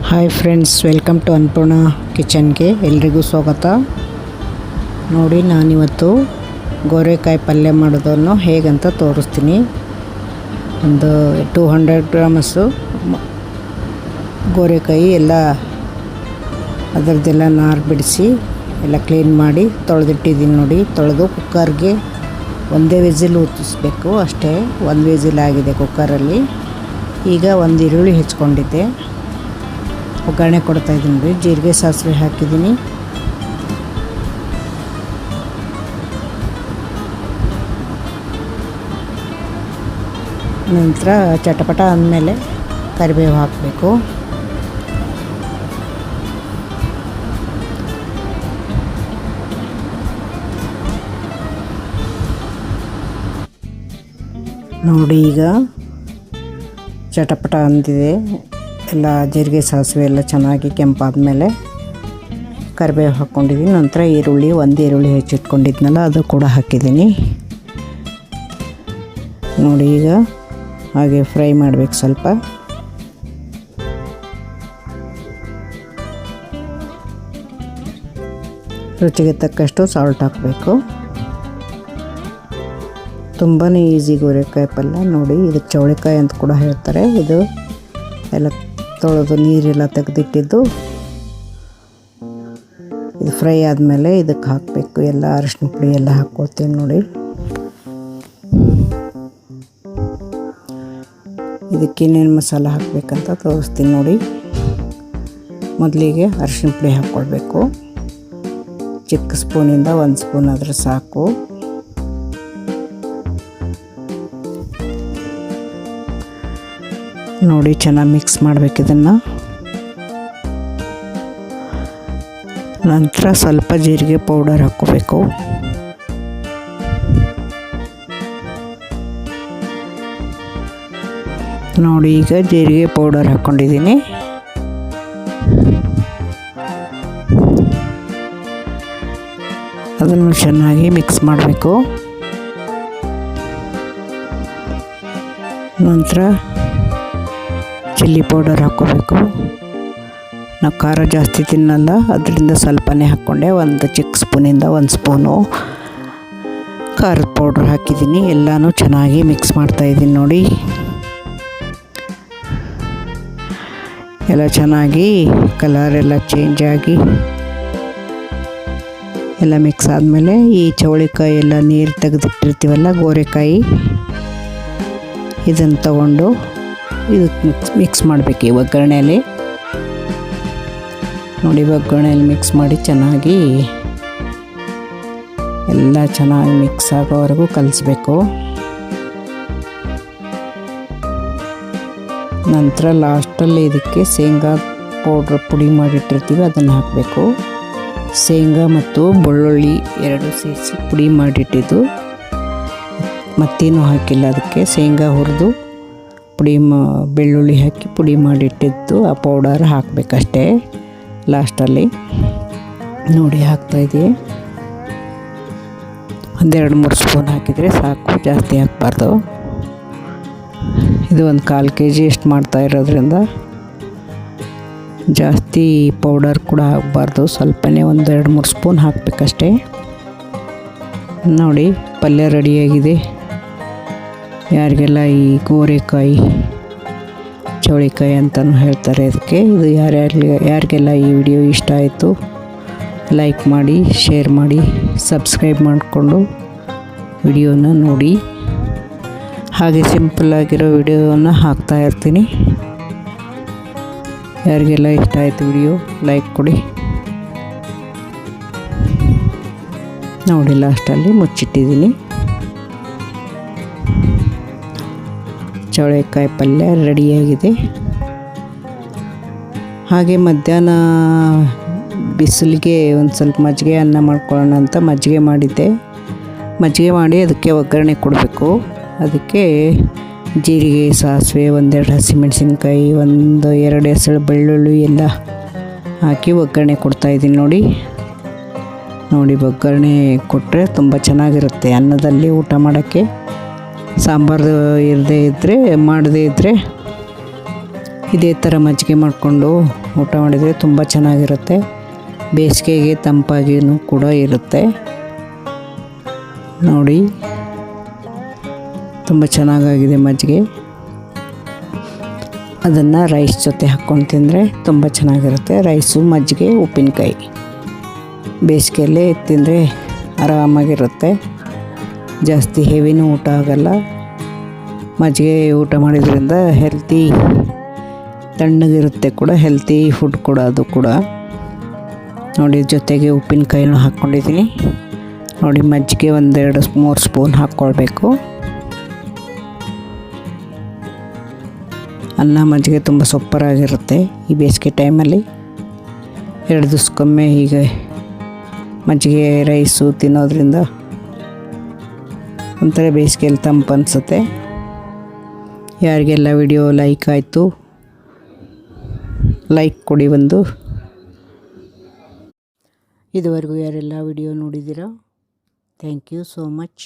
Hi friends, welcome to Annapurna ಕಿಚನ್ಗೆ ಎಲ್ರಿಗೂ ಸ್ವಾಗತ. ನೋಡಿ, ನಾನಿವತ್ತು ಗೋರೆಕಾಯಿ ಪಲ್ಯ ಮಾಡೋದನ್ನು ಹೇಗಂತ ತೋರಿಸ್ತೀನಿ. ಒಂದು 200 ಗ್ರಾಮಸ್ಸು ಗೋರೆಕಾಯಿ ಎಲ್ಲ ಅದರದ್ದೆಲ್ಲ ನಾರು ಬಿಡಿಸಿ ಎಲ್ಲ ಕ್ಲೀನ್ ಮಾಡಿ ತೊಳೆದಿಟ್ಟಿದ್ದೀನಿ. ನೋಡಿ, ತೊಳೆದು ಕುಕ್ಕರ್ಗೆ ಒಂದೇ ವಿಸಿಲ್ ಊದಿಸ್ಬೇಕು ಅಷ್ಟೇ. ಒಂದು ವಿಸಿಲ್ ಆಗಿದೆ ಕುಕ್ಕರಲ್ಲಿ. ಈಗ ಒಂದು ಈರುಳ್ಳಿ ಹೆಚ್ಕೊಂಡಿದ್ದೆ, ಒಗ್ಗರಣೆ ಕೊಡ್ತಾಯಿದ್ದೀನಿ. ನೋಡಿ, ಜೀರಿಗೆ ಸಾಸಿವೆ ಹಾಕಿದ್ದೀನಿ. ನಂತರ ಚಟಪಟ ಅಂದಮೇಲೆ ಕರಿಬೇವು ಹಾಕಬೇಕು. ನೋಡಿ, ಈಗ ಚಟಪಟ ಅಂದಿದೆ. ಎಲ್ಲ ಜೀರಿಗೆ ಸಾಸಿವೆ ಎಲ್ಲ ಚೆನ್ನಾಗಿ ಕೆಂಪಾದ ಮೇಲೆ ಕರಿಬೇವು ಹಾಕ್ಕೊಂಡಿದ್ದೀನಿ. ನಂತರ ಒಂದು ಈರುಳ್ಳಿ ಹೆಚ್ಚಿಟ್ಕೊಂಡಿದ್ನಲ್ಲ ಅದು ಕೂಡ ಹಾಕಿದ್ದೀನಿ. ನೋಡಿ, ಈಗ ಹಾಗೆ ಫ್ರೈ ಮಾಡಬೇಕು ಸ್ವಲ್ಪ. ರುಚಿಗೆ ತಕ್ಕಷ್ಟು ಸಾಲ್ಟ್ ಹಾಕಬೇಕು. ತುಂಬಾ ಈಸಿ ಗೋರೆಕಾಯಿ ಪಲ್ಯ. ನೋಡಿ, ಇದಕ್ಕೆ ಚೌಳಿಕಾಯಿ ಅಂತ ಕೂಡ ಹೇಳ್ತಾರೆ. ಇದು ಎಲ್ಲ ತೊಳೆದು ನೀರೆಲ್ಲ ತೆಗೆದಿಟ್ಟಿದ್ದು ಇದು ಫ್ರೈ ಆದಮೇಲೆ ಇದಕ್ಕೆ ಹಾಕಬೇಕು. ಎಲ್ಲ ಅರಿಶಿನ ಪುಡಿ ಎಲ್ಲ ಹಾಕ್ಕೊಳ್ತೀನಿ. ನೋಡಿ, ಇದಕ್ಕೇನೇನು ಮಸಾಲ ಹಾಕಬೇಕಂತ ತೋರಿಸ್ತೀನಿ. ನೋಡಿ, ಮೊದಲಿಗೆ ಅರಿಶಿನ ಪುಡಿ ಹಾಕ್ಕೊಳ್ಬೇಕು. ಚಿಕ್ಕ ಸ್ಪೂನಿಂದ 1 ಸ್ಪೂನ್ ಆದರೆ ಸಾಕು. ನೋಡಿ, ಚೆನ್ನಾಗಿ ಮಿಕ್ಸ್ ಮಾಡಬೇಕು ಇದನ್ನು. ನಂತರ ಸ್ವಲ್ಪ ಜೀರಿಗೆ ಪೌಡರ್ ಹಾಕ್ಕೋಬೇಕು. ನೋಡಿ, ಈಗ ಜೀರಿಗೆ ಪೌಡರ್ ಹಾಕ್ಕೊಂಡಿದ್ದೀನಿ. ಅದನ್ನು ಚೆನ್ನಾಗಿ ಮಿಕ್ಸ್ ಮಾಡಬೇಕು. ನಂತರ ಚಿಲ್ಲಿ ಪೌಡರ್ ಹಾಕ್ಕೋಬೇಕು. ನಾವು ಖಾರ ಜಾಸ್ತಿ ತಿನ್ನಲ್ಲ, ಅದರಿಂದ ಸ್ವಲ್ಪನೇ ಹಾಕ್ಕೊಂಡೆ. ಒಂದು ಚಿಕ್ಕ ಸ್ಪೂನಿಂದ 1 ಸ್ಪೂನು ಖಾರದ ಪೌಡ್ರ್ ಹಾಕಿದ್ದೀನಿ. ಎಲ್ಲನೂ ಚೆನ್ನಾಗಿ ಮಿಕ್ಸ್ ಮಾಡ್ತಾಯಿದ್ದೀನಿ. ನೋಡಿ, ಎಲ್ಲ ಚೆನ್ನಾಗಿ ಕಲರ್ ಎಲ್ಲ ಚೇಂಜ್ ಆಗಿ ಎಲ್ಲ ಮಿಕ್ಸ್ ಆದಮೇಲೆ ಈ ಚೌಳಿಕಾಯಿ ಎಲ್ಲ ನೀರು ತೆಗೆದಿಟ್ಟಿರ್ತೀವಲ್ಲ ಗೋರೆಕಾಯಿ, ಇದನ್ನು ತಗೊಂಡು ಇದಕ್ಕೆ ಮಿಕ್ಸ್ ಮಾಡಬೇಕು ಈ ಒಗ್ಗರಣೆಯಲ್ಲಿ. ನೋಡಿ, ಒಗ್ಗರಣೆಯಲ್ಲಿ ಮಿಕ್ಸ್ ಮಾಡಿ ಚೆನ್ನಾಗಿ ಎಲ್ಲ ಚೆನ್ನಾಗಿ ಮಿಕ್ಸ್ ಆಗೋವರೆಗೂ ಕಲಿಸ್ಬೇಕು. ನಂತರ ಲಾಸ್ಟಲ್ಲಿ ಇದಕ್ಕೆ ಶೇಂಗಾ ಪುಡಿ ಮಾಡಿಟ್ಟಿರ್ತೀವಿ, ಅದನ್ನು ಹಾಕಬೇಕು. ಶೇಂಗಾ ಮತ್ತು ಬೆಳ್ಳುಳ್ಳಿ 2 ಸೇರಿಸಿ ಪುಡಿ ಮಾಡಿಟ್ಟಿದ್ದು, ಮತ್ತೇನು ಹಾಕಿಲ್ಲ ಅದಕ್ಕೆ. ಶೇಂಗಾ ಹುರಿದು ಬೆಳ್ಳುಳ್ಳಿ ಹಾಕಿ ಪುಡಿ ಮಾಡಿಟ್ಟಿದ್ದು ಆ ಪೌಡರ್ ಹಾಕಬೇಕಷ್ಟೇ ಲಾಸ್ಟಲ್ಲಿ. ನೋಡಿ, ಹಾಕ್ತಾಯಿದ್ದೀವಿ. 1-2-3 ಸ್ಪೂನ್ ಹಾಕಿದರೆ ಸಾಕು, ಜಾಸ್ತಿ ಹಾಕಬಾರ್ದು. ಇದು 1/4 kg ಎಷ್ಟು ಮಾಡ್ತಾ ಇರೋದ್ರಿಂದ ಜಾಸ್ತಿ ಪೌಡರ್ ಕೂಡ ಹಾಕಬಾರ್ದು. ಸ್ವಲ್ಪನೇ 1-2-3 ಸ್ಪೂನ್ ಹಾಕಬೇಕಷ್ಟೇ. ನೋಡಿ, ಪಲ್ಯ ರೆಡಿಯಾಗಿದೆ. ಯಾರಿಗೆಲ್ಲ ಈ ಗೋರೆಕಾಯಿ ಚೌಳಿಕಾಯಿ ಅಂತಲೂ ಹೇಳ್ತಾರೆ ಇದಕ್ಕೆ. ಇದು ಯಾರಿಗೆಲ್ಲ ಈ ವಿಡಿಯೋ ಇಷ್ಟ ಆಯಿತು ಲೈಕ್ ಮಾಡಿ, ಶೇರ್ ಮಾಡಿ, ಸಬ್ಸ್ಕ್ರೈಬ್ ಮಾಡಿಕೊಂಡು ವಿಡಿಯೋನ ನೋಡಿ. ಹಾಗೆ ಸಿಂಪಲ್ಲಾಗಿರೋ ವಿಡಿಯೋನ ಹಾಕ್ತಾಯಿರ್ತೀನಿ. ಯಾರಿಗೆಲ್ಲ ಇಷ್ಟ ಆಯಿತು ವಿಡಿಯೋ ಲೈಕ್ ಕೊಡಿ. ನೋಡಿ, ಲಾಸ್ಟಲ್ಲಿ ಮುಚ್ಚಿಟ್ಟಿದ್ದೀನಿ. ಚೌಳಿಕಾಯಿ ಪಲ್ಯ ರೆಡಿಯಾಗಿದೆ. ಹಾಗೆ ಮಧ್ಯಾಹ್ನ ಬಿಸಿಲಿಗೆ ಒಂದು ಸ್ವಲ್ಪ ಮಜ್ಜಿಗೆ ಅನ್ನ ಮಾಡ್ಕೊಳ್ಳೋಣ ಅಂತ ಮಜ್ಜಿಗೆ ಮಾಡಿದ್ದೆ. ಮಜ್ಜಿಗೆ ಮಾಡಿ ಅದಕ್ಕೆ ಒಗ್ಗರಣೆ ಕೊಡಬೇಕು. ಅದಕ್ಕೆ ಜೀರಿಗೆ ಸಾಸಿವೆ, 1-2 ಹಸಿಮೆಣಸಿನ್ಕಾಯಿ, 1-2 ಎಸಳು ಬೆಳ್ಳುಳ್ಳಿ ಎಲ್ಲ ಹಾಕಿ ಒಗ್ಗರಣೆ ಕೊಡ್ತಾಯಿದ್ದೀನಿ. ನೋಡಿ, ಒಗ್ಗರಣೆ ಕೊಟ್ಟರೆ ತುಂಬ ಚೆನ್ನಾಗಿರುತ್ತೆ ಅನ್ನದಲ್ಲಿ ಊಟ ಮಾಡೋಕ್ಕೆ. ಸಾಂಬಾರು ಮಾಡದೇ ಇದ್ದರೆ ಇದೇ ಥರ ಮಜ್ಜಿಗೆ ಮಾಡಿಕೊಂಡು ಊಟ ಮಾಡಿದರೆ ತುಂಬ ಚೆನ್ನಾಗಿರುತ್ತೆ. ಬೇಸಿಗೆಗೆ ತಂಪಾಗಿಯೂ ಕೂಡ ಇರುತ್ತೆ. ನೋಡಿ ತುಂಬ ಚೆನ್ನಾಗಾಗಿದೆ ಮಜ್ಜಿಗೆ. ಅದನ್ನು ರೈಸ್ ಜೊತೆ ಹಾಕ್ಕೊಂಡು ತಿಂದರೆ ತುಂಬ ಚೆನ್ನಾಗಿರುತ್ತೆ. ರೈಸು, ಮಜ್ಜಿಗೆ, ಉಪ್ಪಿನಕಾಯಿ ಬೇಸಿಗೆಯಲ್ಲೇ ತಿಂದರೆ ಆರಾಮಾಗಿರುತ್ತೆ. ಜಾಸ್ತಿ ಹೆವಿನೂ ಊಟ ಆಗಲ್ಲ. ಮಜ್ಜಿಗೆ ಊಟ ಮಾಡೋದ್ರಿಂದ ಹೆಲ್ತಿ, ತಣ್ಣಗಿರುತ್ತೆ ಕೂಡ, ಹೆಲ್ತಿ ಫುಡ್ ಕೂಡ ಅದು ಕೂಡ. ನೋಡಿ ಜೊತೆಗೆ ಉಪ್ಪಿನಕಾಯಿನೂ ಹಾಕ್ಕೊಂಡಿದ್ದೀನಿ. ನೋಡಿ ಮಜ್ಜಿಗೆ 1-2-3 ಸ್ಪೂನ್ ಹಾಕ್ಕೊಳ್ಬೇಕು. ಅನ್ನ ಮಜ್ಜಿಗೆ ತುಂಬ ಸೂಪರಾಗಿರುತ್ತೆ ಈ ಬೇಸಿಗೆ ಟೈಮಲ್ಲಿ. 2 ದಿವಸಕ್ಕೊಮ್ಮೆ ಹೀಗೆ ಮಜ್ಜಿಗೆ ರೈಸು ತಿನ್ನೋದ್ರಿಂದ ಒಂಥರ ಬೇಸಿಗೆಯಲ್ಲಿ ತಂಪು ಅನಿಸುತ್ತೆ. ಯಾರಿಗೆಲ್ಲ ವಿಡಿಯೋ ಲೈಕ್ ಆಯಿತು ಲೈಕ್ ಕೊಡಿ ಒಂದು. ಇದುವರೆಗೂ ಯಾರೆಲ್ಲ ವಿಡಿಯೋ ನೋಡಿದ್ದೀರಾ, ಥ್ಯಾಂಕ್ ಯು ಸೋ ಮಚ್.